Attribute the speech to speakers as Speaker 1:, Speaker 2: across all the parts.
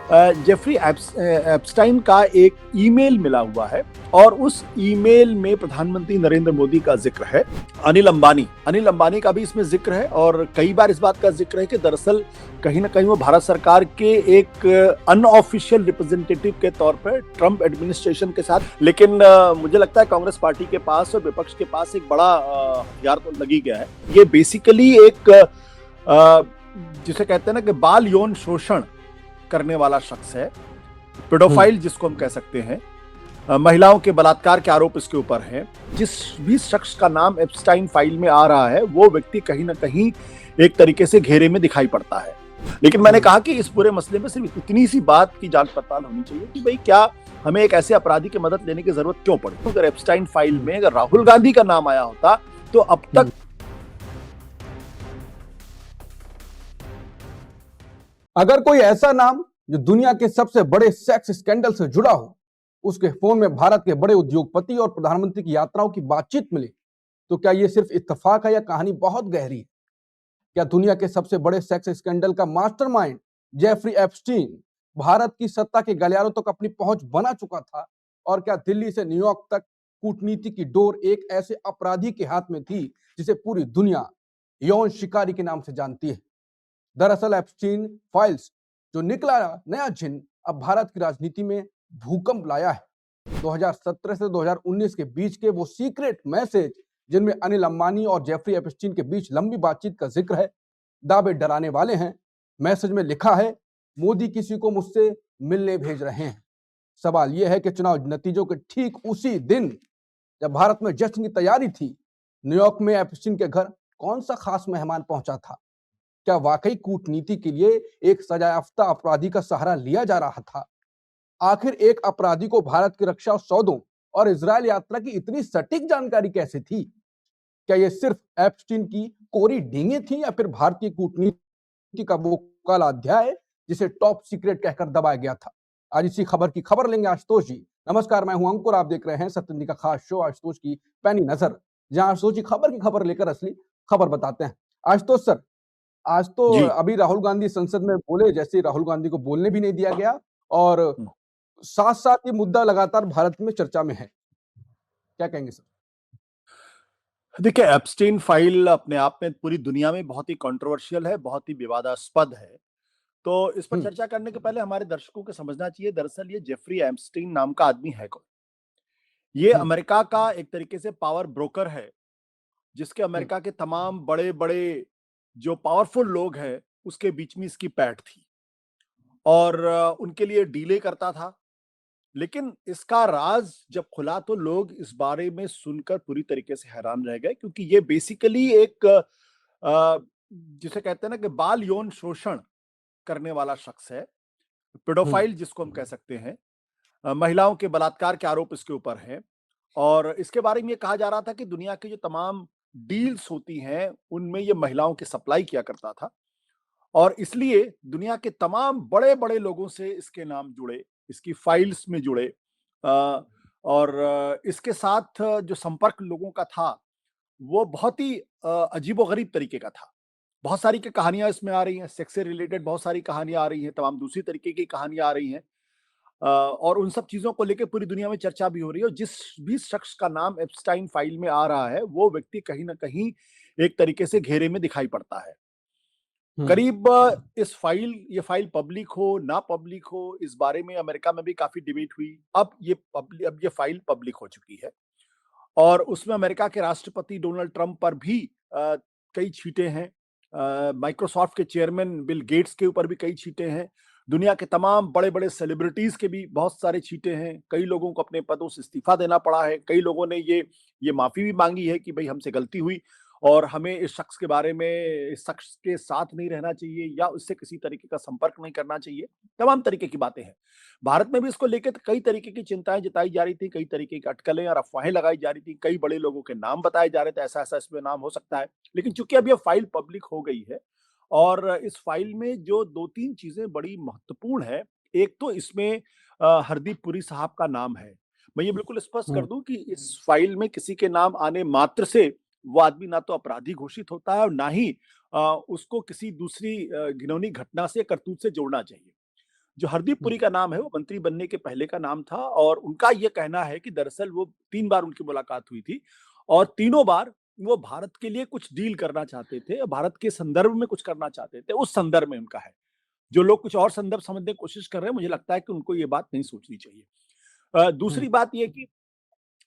Speaker 1: Jeffrey एप्स्टाइन का एक email मिला हुआ है और उस ईमेल में प्रधानमंत्री नरेंद्र मोदी का जिक्र है। अनिल अंबानी का भी इसमें जिक्र है और कई बार इस बात का जिक्र है कि दरअसल कहीं ना कहीं वो भारत सरकार के एक अनऑफिशियल रिप्रेजेंटेटिव के तौर पर ट्रंप एडमिनिस्ट्रेशन के साथ। लेकिन मुझे लगता है कांग्रेस पार्टी के पास और विपक्ष के पास एक बड़ा हथियार तो लगी गया है। ये बेसिकली एक जिसे कहते हैं ना कि बाल यौन शोषण करने वाला शख्स है, पेडोफाइल जिसको हम कह सकते हैं। महिलाओं के बलात्कार के आरोप इसके ऊपर हैं। जिस भी शख्स का नाम एप्स्टाइन फाइल में आ रहा है वो व्यक्ति कहीं ना कहीं एक तरीके से घेरे में दिखाई पड़ता है। लेकिन मैंने कहा कि इस पूरे मसले में सिर्फ इतनी सी बात की जांच पड़ताल होनी चाहिए कि भाई क्या हमें एक ऐसे अपराधी की मदद लेने की जरूरत क्यों पड़ी। अगर एप्स्टाइन फाइल में अगर राहुल गांधी का नाम आया होता तो अब तक
Speaker 2: अगर कोई ऐसा नाम जो दुनिया के सबसे बड़े सेक्स स्कैंडल से जुड़ा हो, उसके फोन में भारत के बड़े उद्योगपति और प्रधानमंत्री की यात्राओं की बातचीत मिले, तो क्या यह सिर्फ इत्तेफाक है या कहानी बहुत गहरी है? क्या दुनिया के सबसे बड़े सेक्स स्कैंडल का मास्टरमाइंड जेफरी एप्स्टीन भारत की सत्ता के गलियारों तक अपनी पहुंच बना चुका था? और क्या दिल्ली से न्यूयॉर्क तक कूटनीति की डोर एक ऐसे अपराधी के हाथ में थी जिसे पूरी दुनिया यौन शिकारी के नाम से जानती है? दरअसल एप्स्टीन फाइल्स जो निकला नया जिन अब भारत की राजनीति में भूकंप लाया है। 2017 से 2019 के बीच के वो सीक्रेट मैसेज जिनमें अनिल अंबानी और जेफरी एप्स्टीन के बीच लंबी बातचीत का जिक्र है, दावे डराने वाले हैं। मैसेज में लिखा है, मोदी किसी को मुझसे मिलने भेज रहे हैं। सवाल यह है कि चुनाव नतीजों के ठीक उसी दिन जब भारत में जश्न की तैयारी थी, न्यूयॉर्क में एप्स्टीन के घर कौन सा खास मेहमान पहुंचा था? क्या वाकई कूटनीति के लिए एक सजायाफ्ता अपराधी का सहारा लिया जा रहा था? आखिर एक अपराधी को भारत की रक्षा सौदों और इजरायल यात्रा की इतनी सटीक जानकारी कैसे थी? क्या यह सिर्फ एप्स्टीन की कोरी डींगे थी या फिर भारतीय कूटनीति का वो काला अध्याय जिसे टॉप सीक्रेट कहकर दबाया गया था? आज इसी खबर की खबर लेंगे आशुतोष जी। नमस्कार, मैं हूं अंकुर, आप देख रहे हैं सत्येंद्र का खास शो आशुतोष की पैनी नजर, जहां आशुतोष जी खबर की खबर लेकर असली खबर बताते हैं। आशुतोष सर, आज तो
Speaker 1: जी
Speaker 2: अभी राहुल गांधी संसद में बोले जैसे राहुल गांधी को बोलने भी नहीं दिया गया और साथ साथ ये मुद्दा लगातार भारत में चर्चा में है। क्या कहेंगे सर?
Speaker 1: देखिए, एप्स्टीन फाइल अपने आप में पूरी दुनिया में बहुत ही कंट्रोवर्शियल है, बहुत ही विवादास्पद है। तो इस पर चर्चा करने के पहले हमारे दर्शकों को समझना चाहिए दरअसल ये जेफरी एप्स्टीन नाम का आदमी है कौन। ये अमेरिका का एक तरीके से पावर ब्रोकर है जिसके अमेरिका के तमाम बड़े बड़े जो पावरफुल लोग हैं उसके बीच में इसकी पैठ थी और उनके लिए डीले करता था। लेकिन इसका राज जब खुला तो लोग इस बारे में सुनकर पूरी तरीके से हैरान रह गए क्योंकि ये बेसिकली एक जिसे कहते हैं ना कि बाल यौन शोषण करने वाला शख्स है, पेडोफाइल जिसको हम कह सकते हैं। महिलाओं के बलात्कार के आरोप इसके ऊपर हैं और इसके बारे में ये कहा जा रहा था कि दुनिया की जो तमाम डील्स होती हैं उनमें ये महिलाओं की सप्लाई किया करता था और इसलिए दुनिया के तमाम बड़े-बड़े लोगों से इसके नाम जुड़े, इसकी फाइल्स में जुड़े। और इसके साथ जो संपर्क लोगों का था, वो बहुत ही अजीबो-गरीब तरीके का था। बहुत सारी की कहानियाँ इसमें आ रही हैं, सेक्स से रिलेटेड बहुत सारी कहानियाँ आ रही हैं, तमाम दूसरी तरीके की कहानियाँ आ रही हैं। और उन सब चीज़ों को लेके पूरी दुनिया में चर्चा भी हो रही है और जिस भी शख्स का नाम एप्स्टाइन फाइल में आ रहा है, वो व्यक्ति कहीं न कहीं एक तरीके से घेरे में दिखाई पड़ता है। करीब ये फाइल पब्लिक हो, ना पब्लिक हो, इस बारे में अमेरिका में भी काफ़ी डिबेट हुई। अब ये फाइल पब्लिक हो चुकी है और उसमें अमेरिका के राष्ट्रपति डोनाल्ड ट्रंप पर भी कई छींटे हैं। माइक्रोसॉफ्ट के चेयरमैन बिल गेट्स के ऊपर भी कई छींटे हैं। दुनिया के तमाम बड़े-बड़े सेलिब्रिटीज़ के भी बहुत सारे छींटे हैं। कई लोगों को अपने पदों से इस्तीफ़ा देना पड़ा है। कई लोगों ने ये माफ़ी भी माँगी है कि भई हमसे गलती हुई और हमें इस शख्स के बारे में इस शख्स के साथ नहीं रहना चाहिए या उससे किसी तरीके का संपर्क नहीं करना चाहिए। तमाम तरीके की बातें हैं। भारत में भी इसको लेके तो कई तरीके की चिंताएँ जताई जा रही थी, कई तरीके की अटकलें और अफ़वाहें लगाई जा रही थी। कई बड़े लोगों के नाम बताए जा रहे थे, ऐसा-ऐसा इसमें नाम हो सकता है। लेकिन चूँकि अब ये फाइल पब्लिक हो गई है और इस फाइल में जो 2-3 चीज़ें बड़ी महत्वपूर्ण हैं, एक तो इसमें हरदीप पुरी साहब का नाम है। मैं ये बिल्कुल स्पष्ट कर दूँ कि इस फाइल में किसी के नाम आने मात्र से वो आदमी ना तो अपराधी घोषित होता है और ना ही उसको किसी दूसरी घिनौनी घटना से, करतूत से जोड़ना चाहिए। जो हरदीप पुरी का नाम है वो मंत्री बनने के पहले का नाम था और उनका ये कहना है कि दरअसल वो 3 बार उनकी मुलाकात हुई थी और तीनों बार वो भारत के लिए कुछ डील करना चाहते थे, भारत के संदर्भ में कुछ करना चाहते थे, उस संदर्भ में उनका है। जो लोग कुछ और संदर्भ समझने की कोशिश कर रहे हैं, मुझे लगता है कि उनको ये बात नहीं सोचनी चाहिए। दूसरी बात ये कि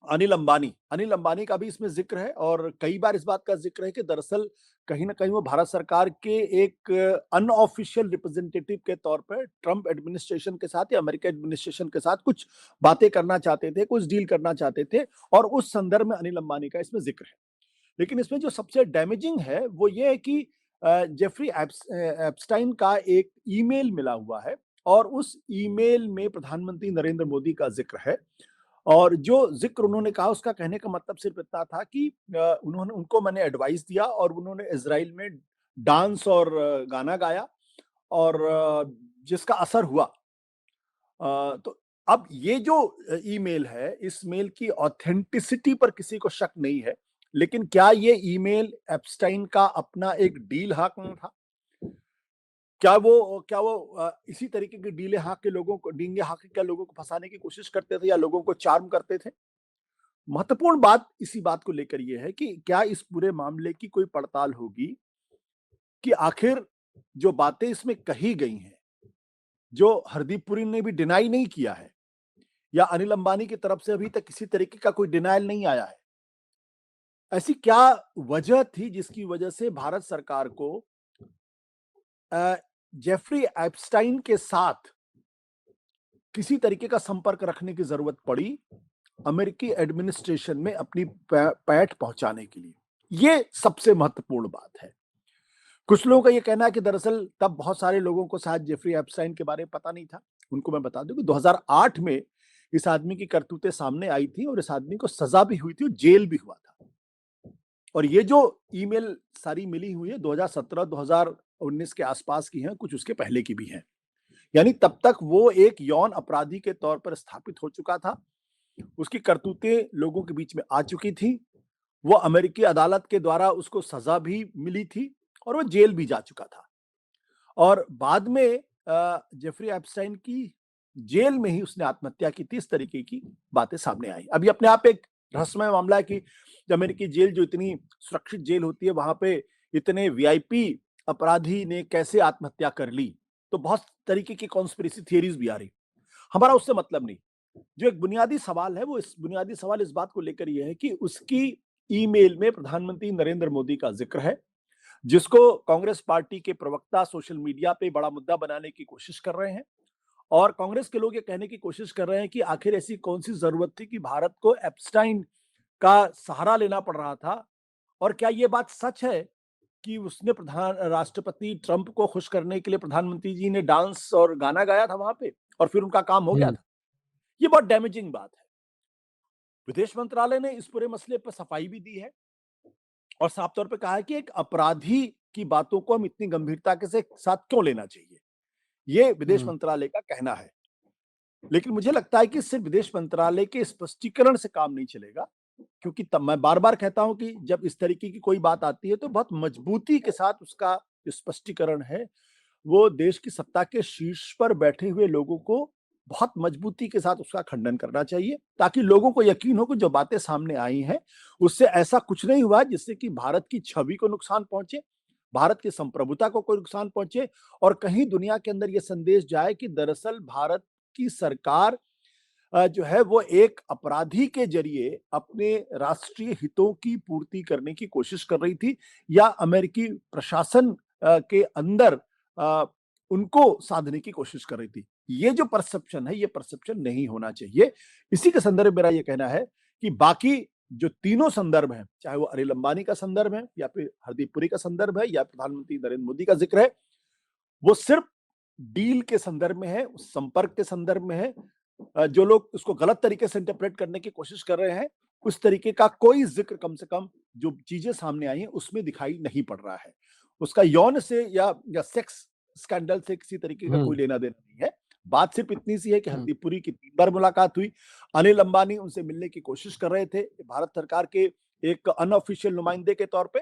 Speaker 1: अनिल अंबानी का भी इसमें ज़िक्र है और कई बार इस बात का ज़िक्र है कि दरअसल कहीं न कहीं वो भारत सरकार के एक अनऑफिशियल रिप्रेजेंटेटिव के तौर पे ट्रम्प एडमिनिस्ट्रेशन के साथ या अमेरिका एडमिनिस्ट्रेशन के साथ कुछ बातें करना चाहते थे, कुछ डील करना चाहते थे और उस संदर्भ में अनिल अंबानी का इसमें ज़िक्र है। लेकिन इसमें जो सबसे डैमेजिंग है वो ये है कि जेफरी एप्स्टाइन का एक ईमेल मिला हुआ है और उस ईमेल में प्रधानमंत्री नरेंद्र मोदी का ज़िक्र है और जो ज़िक्र उन्होंने कहा उसका कहने का मतलब सिर्फ इतना था कि उन्होंने उनको मैंने एडवाइस दिया और उन्होंने इज़राइल में डांस और गाना गाया और जिसका असर हुआ। तो अब ये जो ईमेल है, इस मेल की ऑथेंटिसिटी पर किसी को शक नहीं है, लेकिन क्या ये ईमेल एप्स्टाइन का अपना एक डील हाँकना था? क्या वो इसी तरीके की डींगे हाँक के क्या लोगों को फंसाने की कोशिश करते थे या लोगों को चार्म करते थे? महत्वपूर्ण बात इसी बात को लेकर ये है कि क्या इस पूरे मामले की कोई पड़ताल होगी कि आखिर जो बातें इसमें कही गई हैं, जो हरदीप पुरी ने भी डिनाई नहीं किया है या अनिल अंबानी की तरफ से अभी तक किसी तरीके का कोई डिनायल नहीं आया है। ऐसी क्या वजह थी जिसकी वजह से भारत सरकार को जेफरी एप्स्टाइन के साथ किसी तरीके का संपर्क रखने की जरूरत पड़ी अमेरिकी एडमिनिस्ट्रेशन में अपनी पैठ पहुंचाने के लिए? ये सबसे महत्वपूर्ण बात है। कुछ लोगों का ये कहना है कि दरअसल तब बहुत सारे लोगों को शायद जेफरी एप्स्टाइन के बारे में पता नहीं था। उनको मैं बता दूं कि 2008 में इस आदमी की करतूतें सामने आई थी और इस आदमी को सजा भी हुई थी और जेल भी हुआ था। और ये जो ईमेल सारी मिली हुई है 2017-2019 के आसपास की हैं, कुछ उसके पहले की भी हैं। यानी तब तक वो एक यौन अपराधी के तौर पर स्थापित हो चुका था। उसकी करतूतें लोगों के बीच में आ चुकी थी। वो अमेरिकी अदालत के द्वारा उसको सजा भी मिली थी और वो जेल भी जा चुका था। और बाद में जेफरी एप्स्टाइन की जेल में ही उसने आत्महत्या की थी। इस तरीके की बातें सामने आई। अभी अपने आप एक रहस्यमय मामला है कि अमेरिकी जेल जो इतनी सुरक्षित जेल होती है, वहां पे इतने वीआईपी अपराधी ने कैसे आत्महत्या कर ली। तो बहुत तरीके की कॉन्स्पिरेसी थियरीज भी आ रही। हमारा उससे मतलब नहीं। जो एक बुनियादी सवाल है वो इस बुनियादी सवाल इस बात को लेकर यह है कि उसकी ईमेल में प्रधानमंत्री नरेंद्र मोदी का जिक्र है, जिसको कांग्रेस पार्टी के प्रवक्ता सोशल मीडिया पे बड़ा मुद्दा बनाने की कोशिश कर रहे हैं और कांग्रेस के लोग ये कहने की कोशिश कर रहे हैं कि आखिर ऐसी कौन सी जरूरत थी कि भारत को एप्स्टाइन का सहारा लेना पड़ रहा था और क्या ये बात सच है कि उसने राष्ट्रपति ट्रंप को खुश करने के लिए प्रधानमंत्री जी ने डांस और गाना गाया था वहां पे और फिर उनका काम हो गया था? ये बहुत डैमेजिंग बात है। विदेश मंत्रालय ने इस पूरे मसले पर सफाई भी दी है और साफ तौर पे कहा है कि एक अपराधी की बातों को हम इतनी गंभीरता के साथ क्यों लेना चाहिए, ये विदेश मंत्रालय का कहना है। लेकिन मुझे लगता है कि सिर्फ विदेश मंत्रालय के स्पष्टीकरण से काम नहीं चलेगा, क्योंकि तब मैं बार बार कहता हूं कि जब इस तरीके की कोई बात आती है तो बहुत मजबूती के साथ उसका जो स्पष्टीकरण है वो देश की सत्ता के शीर्ष पर बैठे हुए लोगों को बहुत मजबूती के साथ उसका खंडन करना चाहिए, ताकि लोगों को यकीन हो कि जो बातें सामने आई हैं उससे ऐसा कुछ नहीं हुआ जिससे कि भारत की छवि को नुकसान पहुंचे, भारत की संप्रभुता को कोई नुकसान पहुंचे और कहीं दुनिया के अंदर यह संदेश जाए कि दरअसल भारत की सरकार जो है वो एक अपराधी के जरिए अपने राष्ट्रीय हितों की पूर्ति करने की कोशिश कर रही थी या अमेरिकी प्रशासन के अंदर उनको साधने की कोशिश कर रही थी। ये जो परसेप्शन है, ये परसेप्शन नहीं होना चाहिए। इसी के संदर्भ में मेरा ये कहना है कि बाकी जो तीनों संदर्भ हैं, चाहे वो अनिल अंबानी का संदर्भ है या फिर हरदीप पुरी का संदर्भ है या प्रधानमंत्री नरेंद्र मोदी का जिक्र है, वो सिर्फ डील के संदर्भ में है, संपर्क के संदर्भ में है। जो लोग उसको गलत तरीके से इंटरप्रेट करने की कोशिश कर रहे हैं, उस तरीके का कोई जिक्र कम से कम जो चीजें सामने आई हैं उसमें दिखाई नहीं पड़ रहा है। उसका यौन से या सेक्स स्कैंडल से किसी तरीके का कोई लेना देना नहीं है। बात सिर्फ इतनी सी है कि हरदीप पुरी की 3 बार मुलाकात हुई। अनिल अंबानी उनसे मिलने की कोशिश कर रहे थे भारत सरकार के एक अनऑफिशियल नुमाइंदे के तौर पे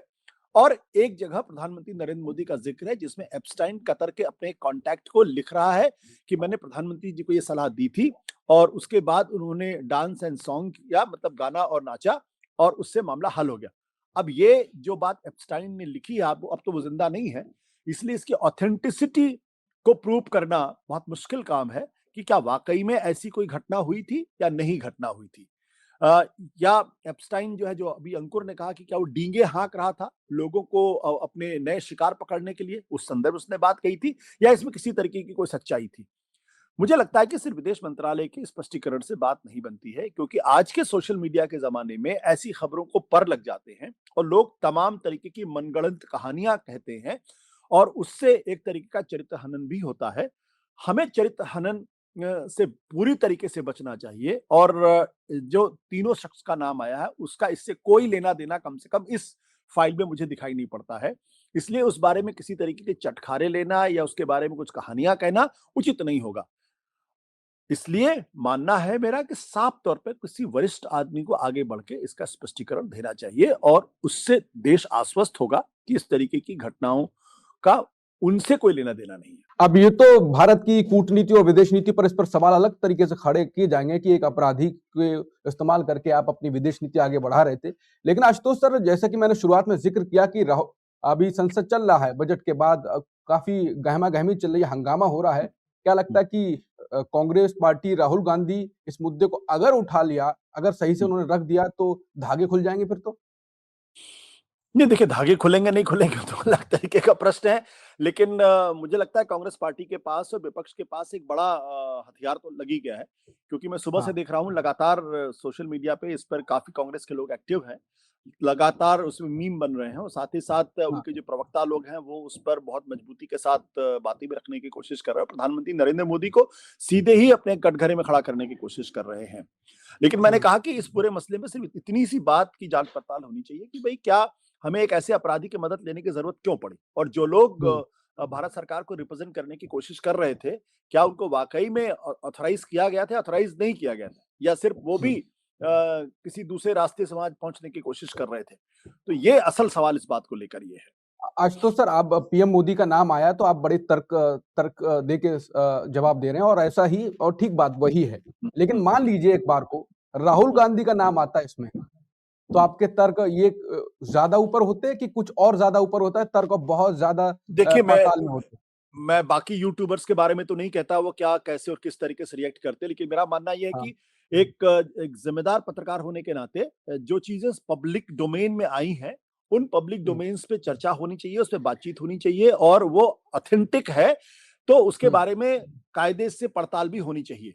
Speaker 1: और एक जगह प्रधानमंत्री नरेंद्र मोदी का जिक्र है जिसमें एप्स्टाइन कतर के अपने कॉन्टैक्ट को लिख रहा है कि मैंने प्रधानमंत्री जी को ये सलाह दी थी और उसके बाद उन्होंने डांस एंड सॉन्ग किया, मतलब गाना और नाचा, और उससे मामला हल हो गया। अब ये जो बात एप्स्टाइन ने लिखी है, अब तो वो जिंदा नहीं है, इसलिए इसकी ऑथेंटिसिटी को प्रूव करना बहुत मुश्किल काम है कि क्या वाकई में ऐसी कोई घटना हुई थी या नहीं घटना हुई थी। अ, या एप्स्टाइन जो है, जो अभी अंकुर ने कहा कि क्या वो डींगे हाँक रहा था लोगों को अपने नए शिकार पकड़ने के लिए, उस संदर्भ में उसने बात कही थी, या इसमें किसी तरीके की कोई सच्चाई थी? मुझे लगता है कि सिर्फ विदेश मंत्रालय के स्पष्टीकरण से बात नहीं बनती है, क्योंकि आज के सोशल मीडिया के जमाने में ऐसी खबरों को पर लग जाते हैं और लोग तमाम तरीके की मनगढ़ंत कहानियां कहते हैं और उससे एक तरीके का चरित्र हनन भी होता है। हमें चरित्र हनन से पूरी तरीके से बचना चाहिए और जो तीनों शख्स का नाम आया है उसका इससे कोई लेना देना कम से कम इस फाइल में मुझे दिखाई नहीं पड़ता है। इसलिए उस बारे में किसी तरीके के चटखारे लेना या उसके बारे में कुछ कहानियां कहना उचित नहीं होगा। इसलिए मानना है मेरा कि साफ तौर पे किसी वरिष्ठ आदमी को आगे बढ़ के इसका स्पष्टीकरण देना चाहिए और उससे देश आश्वस्त होगा कि इस तरीके की घटनाओं का उनसे कोई लेना देना नहीं है।
Speaker 2: अब ये तो भारत की कूटनीति और विदेश नीति पर इस पर सवाल अलग तरीके से खड़े किए जाएंगे कि एक अपराधी के इस्तेमाल करके आप अपनी विदेश नीति आगे बढ़ा रहे थे। लेकिन आशुतोष सर, जैसा कि मैंने शुरुआत में जिक्र किया कि अभी संसद चल रहा है, बजट के बाद काफी गहमा गहमी चल रही है, हंगामा हो रहा है। क्या लगता है कि कांग्रेस पार्टी, राहुल गांधी इस मुद्दे को अगर उठा लिया, अगर सही से उन्होंने रख दिया, तो धागे खुल जाएंगे फिर तो?
Speaker 1: नहीं, देखिए, धागे खुलेंगे नहीं खुलेंगे तो अलग तरीके का प्रश्न है। लेकिन मुझे लगता है कांग्रेस पार्टी के पास और विपक्ष के पास एक बड़ा हथियार तो लग ही गया है। क्योंकि मैं सुबह से
Speaker 2: हाँ।
Speaker 1: देख रहा हूँ लगातार सोशल मीडिया पे इस पर काफ़ी कांग्रेस के लोग एक्टिव हैं। लगातार उसमें मीम बन रहे हैं और साथ ही साथ
Speaker 2: हाँ।
Speaker 1: उनके जो प्रवक्ता लोग हैं वो उस पर बहुत मजबूती के साथ बातें भी रखने की कोशिश कर रहे हैं। प्रधानमंत्री नरेंद्र मोदी को सीधे ही अपने कटघरे में खड़ा करने की कोशिश कर रहे हैं। लेकिन मैंने कहा कि इस पूरे मसले में सिर्फ इतनी सी बात की जाँच-पड़ताल होनी चाहिए कि भई क्या हमें एक ऐसे अपराधी की मदद लेने की ज़रूरत क्यों पड़ी? और जो लोग
Speaker 2: हम्म।
Speaker 1: भारत सरकार को रिप्रेज़ेंट करने की कोशिश कर रहे थे, क्या उनको वाक़ई में ऑथराइज़ किया गया था, ऑथराइज़ नहीं किया गया था? या सिर्फ़ वो भी किसी दूसरे रास्ते से वहाँ पहुँचने की कोशिश कर रहे थे? तो ये असल सवाल इस बात को लेकर ये है।
Speaker 2: आशुतोष सर, आप पीएम मोदी का नाम आया तो आप बड़े तर्क तर्क दे के जवाब दे रहे हैं, और ऐसा ही और ठीक बात वही है।
Speaker 1: हुँ,
Speaker 2: लेकिन
Speaker 1: हुँ,
Speaker 2: मान लीजिए एक बार को राहुल गांधी का नाम आता है इसमें, तो
Speaker 1: हुँ।
Speaker 2: आपके तर्क ये ज्यादा ऊपर होते हैं कि कुछ और ज्यादा ऊपर होता है, तर्क बहुत ज्यादा
Speaker 1: देखिए,
Speaker 2: पाताल में होते हैं?
Speaker 1: मैं बाकी यूट्यूबर्स के बारे में तो नहीं कहता वो क्या, कैसे और किस तरीके से रिएक्ट करते हैं, लेकिन मेरा मानना ये है
Speaker 2: हाँ।
Speaker 1: कि एक ज़िम्मेदार पत्रकार होने के नाते जो चीज़ें पब्लिक डोमेन में आई हैं, उन पब्लिक
Speaker 2: हुँ।
Speaker 1: डोमेन्स पे चर्चा होनी चाहिए, उस पे बातचीत होनी चाहिए और वो ऑथेंटिक है, तो उसके
Speaker 2: हुँ।
Speaker 1: बारे में कायदे से पड़ताल भी होनी चाहिए।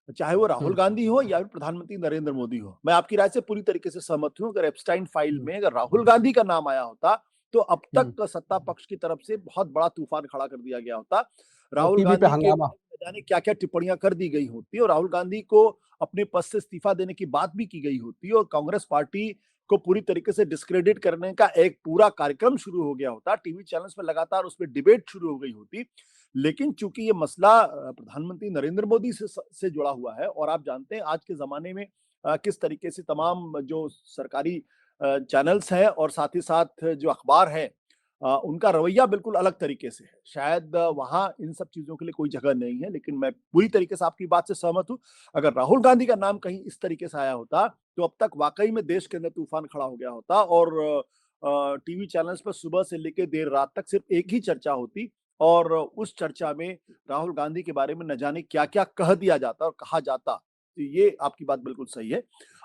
Speaker 1: चाहे वो राहुल
Speaker 2: हुँ।
Speaker 1: गांधी हो या फिर प्रधानमंत्री नरेंद्र मोदी हो। मैं आपकी राय से पूरी तरीके से सहमत हूँ। अगर एप्स्टाइन फाइल
Speaker 2: हुँ।
Speaker 1: में अगर राहुल गांधी का नाम आया होता, तो अब
Speaker 2: हुँ।
Speaker 1: तक सत्ता पक्ष की तरफ से बहुत बड़ा तूफान खड़ा कर दिया गया होता।
Speaker 2: और
Speaker 1: राहुल
Speaker 2: टीवी पे
Speaker 1: गांधी के
Speaker 2: हंगामा।
Speaker 1: बारे में न जाने क्या-क्या टिप्पणियाँ कर दी गई होती और राहुल गांधी को अपने पद से इस्तीफा देने की बात भी की गई होती और कांग्रेस पार्टी को पूरी तरीके से डिस्क्रेडिट करने का एक पूरा कार्यक्रम शुरू हो गया होता। टीवी चैनल्स पे लगातार उस पे डिबेट शुरू हो गई होती। लेकिन चूंकि ये मसला प्रधानमंत्री नरेंद्र मोदी से जुड़ा हुआ है और आप जानते हैं आज के ज़माने में किस तरीके से तमाम जो सरकारी चैनल्स हैं और साथ ही साथ जो अखबार हैं उनका रवैया बिल्कुल अलग तरीके से है। शायद वहाँ इन सब चीज़ों के लिए कोई जगह नहीं है, लेकिन मैं पूरी तरीके से आपकी बात से सहमत हूँ। अगर राहुल गांधी का नाम कहीं इस तरीके से आया होता, तो अब तक वाक़ई में देश के अंदर तूफ़ान खड़ा हो गया होता और टीवी चैनल्स पर सुबह से लेके देर रात तक सिर्फ़ एक ही चर्चा होती और उस चर्चा में राहुल गांधी के बारे में न जाने क्या-क्या कह दिया जाता और कहा जाता। तो ये आपकी बात बिल्कुल सही है।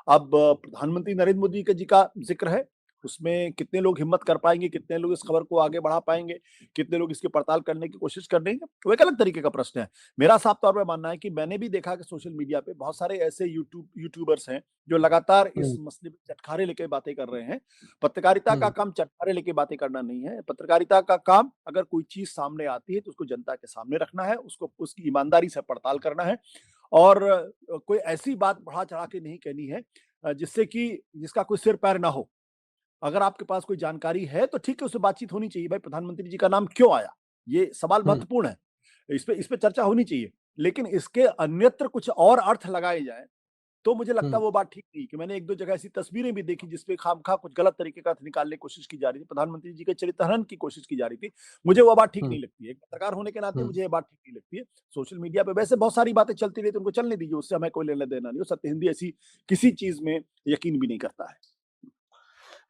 Speaker 1: अब प्रधानमंत्री नरेंद्र मोदी जी का ज़िक्र है, उसमें कितने लोग हिम्मत कर पाएँगे, कितने लोग इस खबर को आगे बढ़ा पाएँगे, कितने लोग इसकी पड़ताल करने की कोशिश कर लेंगे, वो एक अलग तरीके का प्रश्न है। मेरा साफ तौर पे मानना है कि मैंने भी देखा कि सोशल मीडिया पे बहुत सारे ऐसे यूट्यूबर्स हैं, जो लगातार इस
Speaker 2: हुँ।
Speaker 1: मसले पे चटखारे लेके बातें कर रहे हैं। पत्रकारिता का
Speaker 2: हुँ।
Speaker 1: काम चटखारे लेके बातें करना नहीं है। पत्रकारिता का काम अगर कोई चीज़ सामने आती है तो उसको जनता के सामने रखना है, उसको उसकी ईमानदारी से पड़ताल करना है और कोई ऐसी बात बढ़ा-चढ़ा के नहीं कहनी है जिससे कि जिसका कोई सिर-पैर ना हो। अगर आपके पास कोई जानकारी है तो ठीक है, उससे बातचीत होनी चाहिए। भाई प्रधानमंत्री जी का नाम क्यों आया? ये सवाल
Speaker 2: हुँ।
Speaker 1: महत्वपूर्ण है। इस पे चर्चा होनी चाहिए। लेकिन इसके अन्यत्र कुछ और अर्थ लगाए जाएँ तो मुझे लगता है वो बात ठीक नहीं कि मैंने 1-2 जगह ऐसी तस्वीरें भी देखी जिसपे खामखा कुछ गलत तरीके का निकालने की कोशिश की जा रही थी। प्रधानमंत्री जी के चरित्रहनन की कोशिश की जा रही थी। मुझे वो बात ठीक नहीं लगती है। एक पत्रकार होने के नाते मुझे ये बात ठीक नहीं लगती है। सोशल मीडिया पे वैसे बहुत सारी बातें चलती रहती है, उनको चलने दीजिए, उससे हमें कोई लेना-देना नहीं है। सत्य हिंदी ऐसी किसी चीज़ में यकीन भी नहीं करता है।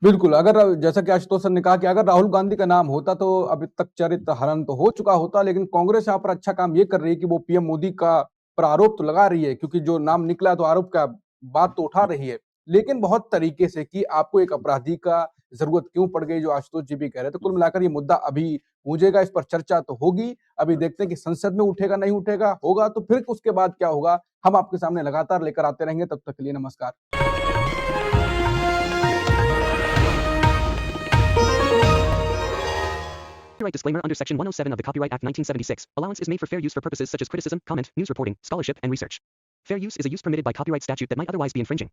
Speaker 2: बिल्कुल, अगर जैसा कि आशुतोष सर ने कहा कि अगर राहुल गांधी का नाम होता तो अभी तक चरित्र हनन तो हो चुका होता, लेकिन कांग्रेस यहाँ पर अच्छा काम ये कर रही है कि वो पीएम मोदी का पर आरोप तो लगा रही है, क्योंकि जो नाम निकला तो आरोप का बात तो उठा रही है, लेकिन बहुत तरीके से कि आपको एक अपराधी का जरूरत क्यों पड़ गई, जो आशुतोष जी भी कह रहे थे। कुल मिलाकर ये मुद्दा अभी गूंजेगा, इस पर चर्चा तो होगी। अभी देखते हैं कि संसद में उठेगा नहीं उठेगा, होगा तो फिर उसके बाद क्या होगा, हम आपके सामने लगातार लेकर आते रहेंगे। तब तक के लिए नमस्कार।
Speaker 3: Copyright disclaimer under Section 107 of the Copyright Act 1976. Allowance is made for fair use for purposes such as criticism, comment, news reporting, scholarship, and research. Fair use is a use permitted by copyright statute that might otherwise be infringing.